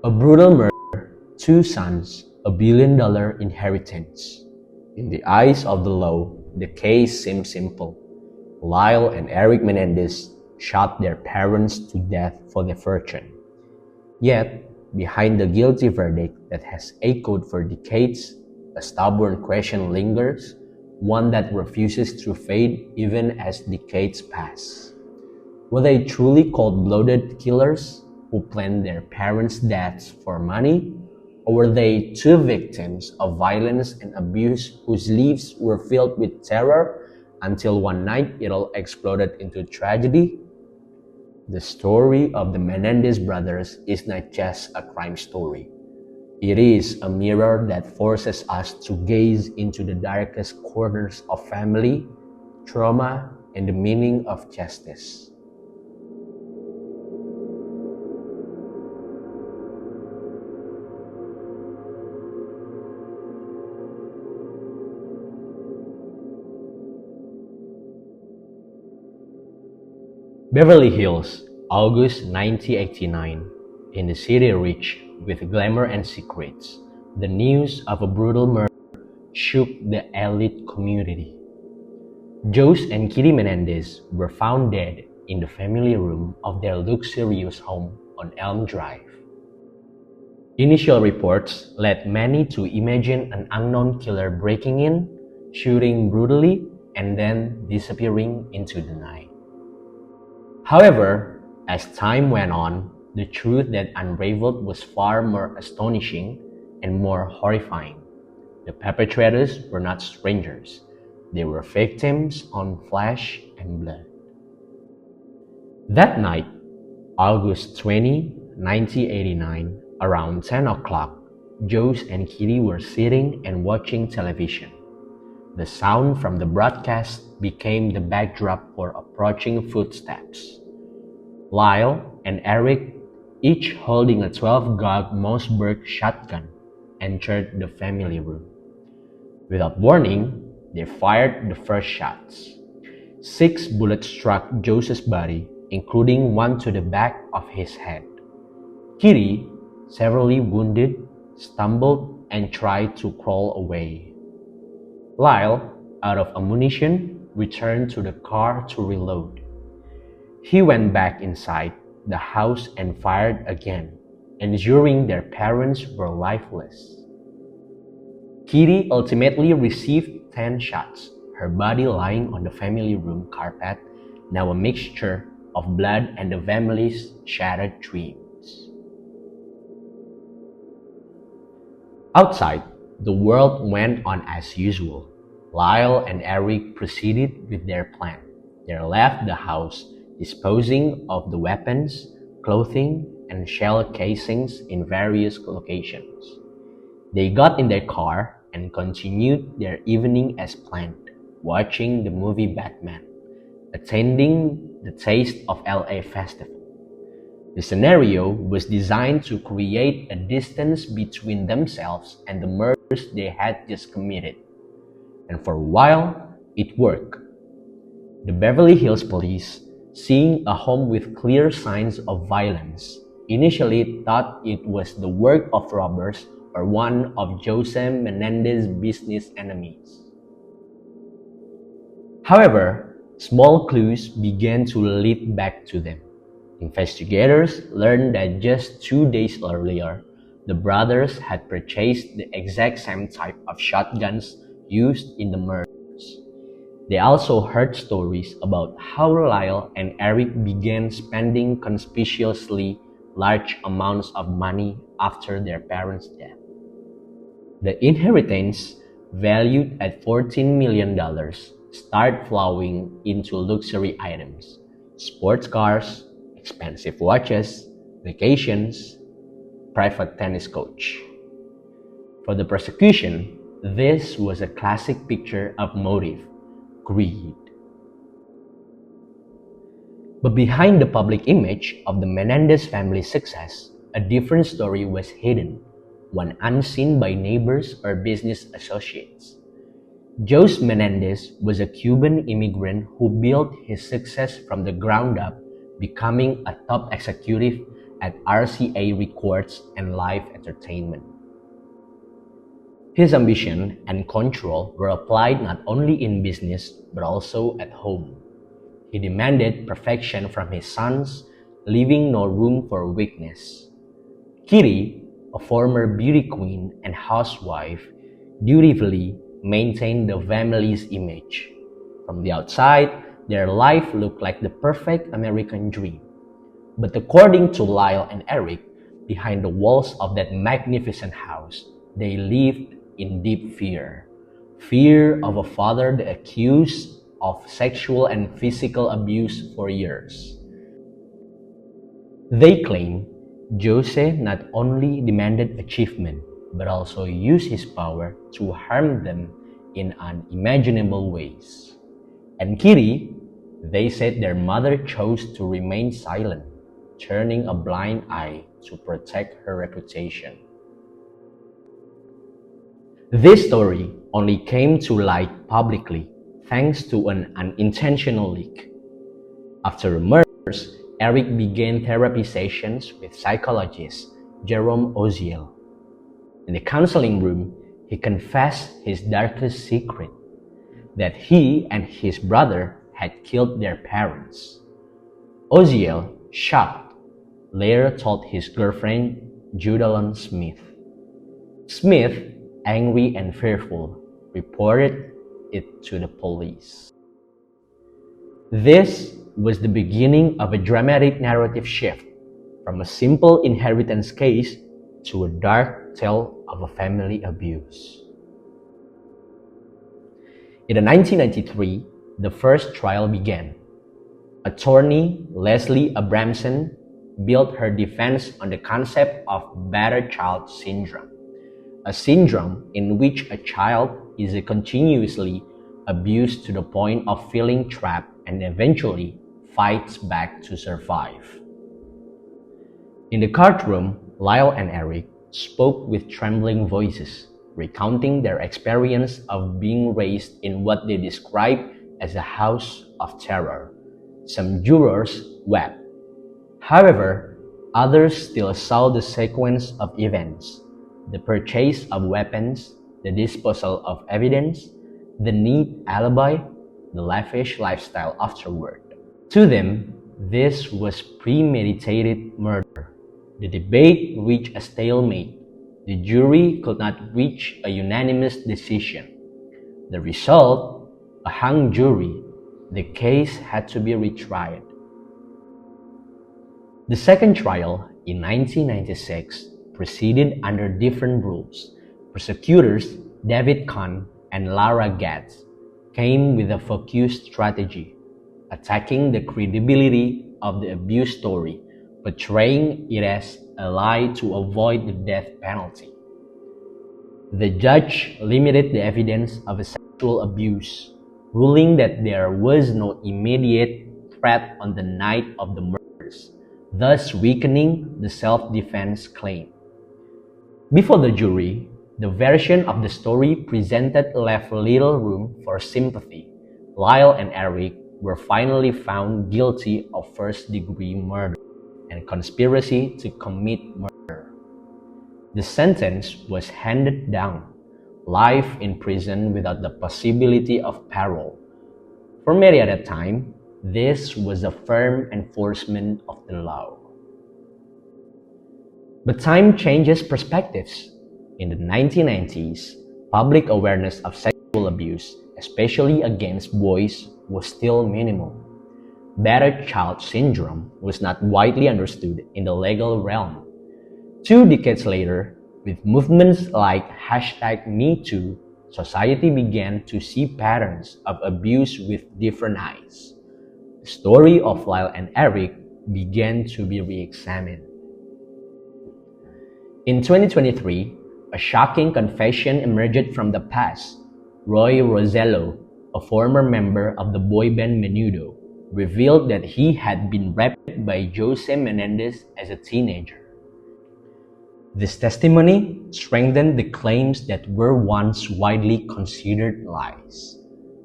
A brutal murder, two sons, $1 billion inheritance. In the eyes of the law, the case seems simple. Lyle and Eric Menendez shot their parents to death for their fortune. Yet, behind the guilty verdict that has echoed for decades, a stubborn question lingers, one that refuses to fade even as decades pass. Were they truly cold-blooded killers who planned their parents' deaths for money? Or were they two victims of violence and abuse whose lives were filled with terror until one night it all exploded into tragedy? The story of the Menendez brothers is not just a crime story. It is a mirror that forces us to gaze into the darkest corners of family, trauma, and the meaning of justice. Beverly Hills, August 1989. In the city rich with glamour and secrets, the news of a brutal murder shook the elite community. Jose and Kitty Menendez were found dead in the family room of their luxurious home on Elm Drive. Initial reports led many to imagine an unknown killer breaking in, shooting brutally, and then disappearing into the night. However, as time went on, the truth that unraveled was far more astonishing and more horrifying. The perpetrators were not strangers. They were victims on flesh and blood. That night, August 20, 1989, around 10 o'clock, Jose and Kitty were sitting and watching television. The sound from the broadcast became the backdrop for approaching footsteps. Lyle and Eric, each holding a 12-gauge Mossberg shotgun, entered the family room. Without warning, they fired the first shots. 6 bullets struck Jose's body, including one to the back of his head. Kitty, severely wounded, stumbled and tried to crawl away. Lyle, out of ammunition, returned to the car to reload. He went back inside the house and fired again, ensuring their parents were lifeless. Kitty ultimately received 10 shots, her body lying on the family room carpet, now a mixture of blood and the family's shattered dreams. Outside, the world went on as usual. Lyle and Eric proceeded with their plan. They left the house, disposing of the weapons, clothing, and shell casings in various locations. They got in their car and continued their evening as planned, watching the movie Batman, attending the Taste of LA Festival. The scenario was designed to create a distance between themselves and the murders they had just committed. And for a while, it worked. The Beverly Hills police, seeing a home with clear signs of violence, initially thought it was the work of robbers or one of Jose Menendez's business enemies. However, small clues began to lead back to them. Investigators learned that just 2 days earlier, the brothers had purchased the exact same type of shotguns used in the murders. They also heard stories about how Lyle and Eric began spending conspicuously large amounts of money after their parents' death. The inheritance, valued at $14 million, started flowing into luxury items, sports cars, expensive watches, vacations, private tennis coach. For the prosecution, this was a classic picture of motive: greed. But behind the public image of the Menendez family's success, a different story was hidden, one unseen by neighbors or business associates. Jose Menendez was a Cuban immigrant who built his success from the ground up, becoming a top executive at RCA Records and Live Entertainment. His ambition and control were applied not only in business but also at home. He demanded perfection from his sons, leaving no room for weakness. Kitty, a former beauty queen and housewife, dutifully maintained the family's image. From the outside, their life looked like the perfect American dream. But according to Lyle and Eric, behind the walls of that magnificent house, they lived in deep fear. Fear of a father they accused of sexual and physical abuse for years. They claim Jose not only demanded achievement, but also used his power to harm them in unimaginable ways. And Kitty, they said their mother chose to remain silent, turning a blind eye to protect her reputation. This story only came to light publicly thanks to an unintentional leak. After the murders, Eric began therapy sessions with psychologist Jerome Oziel. In the counseling room, he confessed his darkest secret, that he and his brother had killed their parents. Oziel, shocked, later told his girlfriend Judalyn Smith. Smith, angry and fearful, reported it to the police. This was the beginning of a dramatic narrative shift from a simple inheritance case to a dark tale of a family abuse. In 1993, the first trial began. Attorney Leslie Abramson built her defense on the concept of battered child syndrome, a syndrome in which a child is continuously abused to the point of feeling trapped and eventually fights back to survive. In the courtroom, Lyle and Eric spoke with trembling voices, recounting their experience of being raised in what they described as a house of terror. Some jurors wept. However, others still saw the sequence of events: the purchase of weapons, the disposal of evidence, the neat alibi, the lavish lifestyle afterward. To them, this was premeditated murder. The debate reached a stalemate. The jury could not reach a unanimous decision. The result, a hung jury. The case had to be retried. The second trial, in 1996, proceeded under different rules. Prosecutors David Kahn and Lara Gatz came with a focused strategy, attacking the credibility of the abuse story, portraying it as a lie to avoid the death penalty. The judge limited the evidence of a sexual abuse, ruling that there was no immediate threat on the night of the murders, thus weakening the self-defense claim. Before the jury, the version of the story presented left little room for sympathy. Lyle and Eric were finally found guilty of first-degree murder and conspiracy to commit murder. The sentence was handed down: life in prison without the possibility of parole. For many at that time, this was a firm enforcement of the law. But time changes perspectives. In the 1990s, public awareness of sexual abuse, especially against boys, was still minimal. Battered child syndrome was not widely understood in the legal realm. 2 decades later, with movements like #MeToo, society began to see patterns of abuse with different eyes. The story of Lyle and Eric began to be re-examined. In 2023, a shocking confession emerged from the past. Roy Rosello, a former member of the boy band Menudo, revealed that he had been raped by Jose Menendez as a teenager. This testimony strengthened the claims that were once widely considered lies.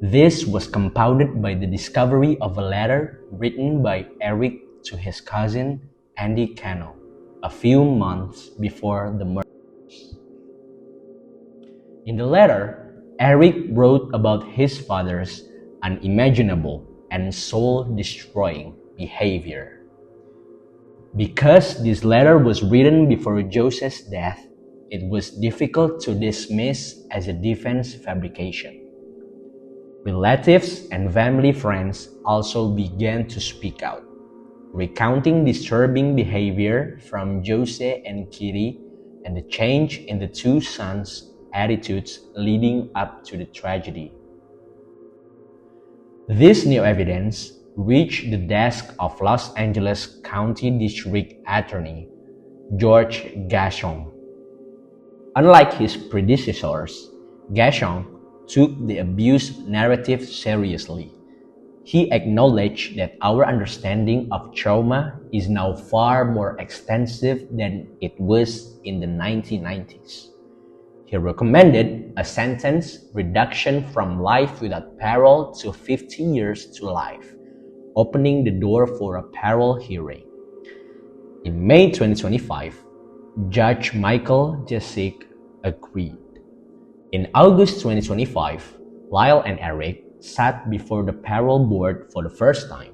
This was compounded by the discovery of a letter written by Eric to his cousin, Andy Cano. a few months before the murder. In the letter, Eric wrote about his father's unimaginable and soul-destroying behavior. Because this letter was written before Joseph's death, it was difficult to dismiss as a defense fabrication. Relatives and family friends also began to speak out, recounting disturbing behavior from Jose and Kitty and the change in the two sons' attitudes leading up to the tragedy. This new evidence reached the desk of Los Angeles County District Attorney George Gashon. Unlike his predecessors, Gashon took the abuse narrative seriously. He acknowledged that our understanding of trauma is now far more extensive than it was in the 1990s. He recommended a sentence reduction from life without parole to 50 years to life, opening the door for a parole hearing. In May 2025, Judge Michael Jacek agreed. In August 2025, Lyle and Eric sat before the parole board for the first time.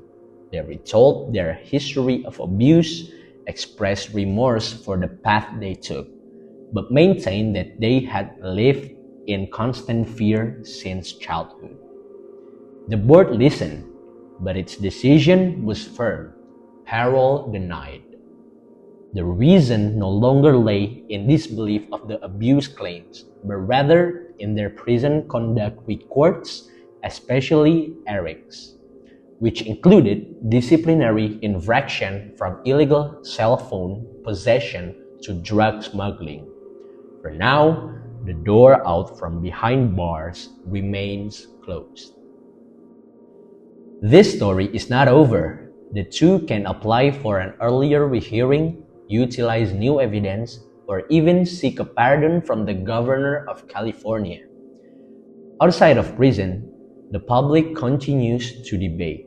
They retold their history of abuse, expressed remorse for the path they took, but maintained that they had lived in constant fear since childhood. The board listened, but its decision was firm: parole denied. The reason no longer lay in disbelief of the abuse claims, but rather in their prison conduct records, especially Eric's, which included disciplinary infraction from illegal cell phone possession to drug smuggling. For now, the door out from behind bars remains closed. This story is not over. The two can apply for an earlier rehearing, utilize new evidence, or even seek a pardon from the governor of California. Outside of prison, the public continues to debate.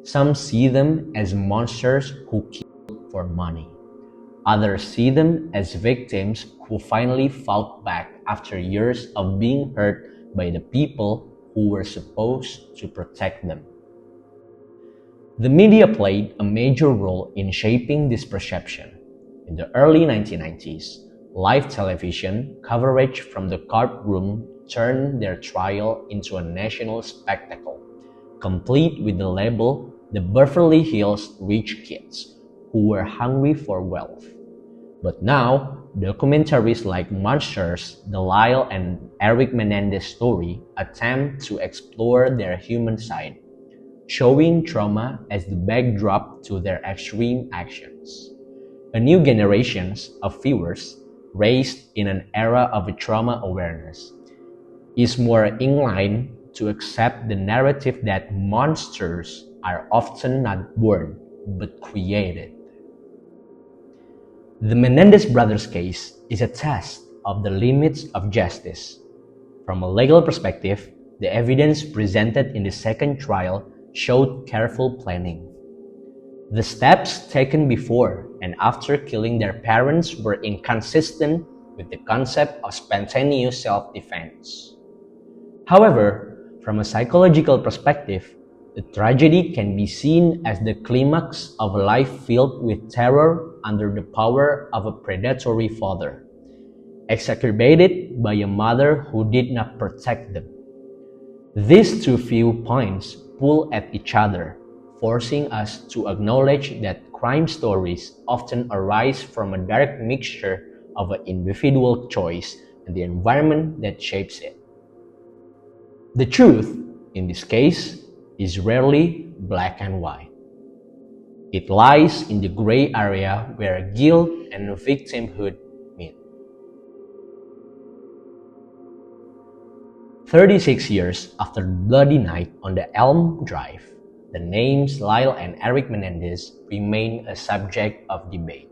Some see them as monsters who kill for money. Others see them as victims who finally fought back after years of being hurt by the people who were supposed to protect them. The media played a major role in shaping this perception. In the early 1990s, live television coverage from the courtroom turned their trial into a national spectacle, complete with the label "The Beverly Hills Rich Kids," who were hungry for wealth. But now, documentaries like Monsters, the Lyle and Eric Menendez story attempt to explore their human side, showing trauma as the backdrop to their extreme actions. A new generation of viewers, raised in an era of trauma awareness, is more inclined to accept the narrative that monsters are often not born, but created. The Menendez brothers' case is a test of the limits of justice. From a legal perspective, the evidence presented in the second trial showed careful planning. The steps taken before and after killing their parents were inconsistent with the concept of spontaneous self-defense. However, from a psychological perspective, the tragedy can be seen as the climax of a life filled with terror under the power of a predatory father, exacerbated by a mother who did not protect them. These two viewpoints pull at each other, forcing us to acknowledge that crime stories often arise from a dark mixture of an individual choice and the environment that shapes it. The truth, in this case, is rarely black and white. It lies in the gray area where guilt and victimhood meet. 36 years after the bloody night on the Elm Drive, the names Lyle and Eric Menendez remain a subject of debate.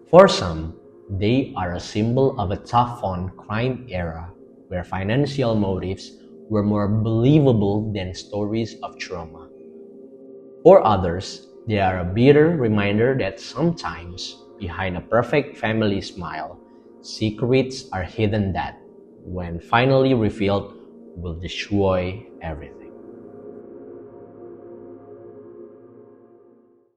For some, they are a symbol of a tough-on crime era where financial motives were more believable than stories of trauma. For others, they are a bitter reminder that sometimes behind a perfect family smile, secrets are hidden that, when finally revealed, will destroy everything.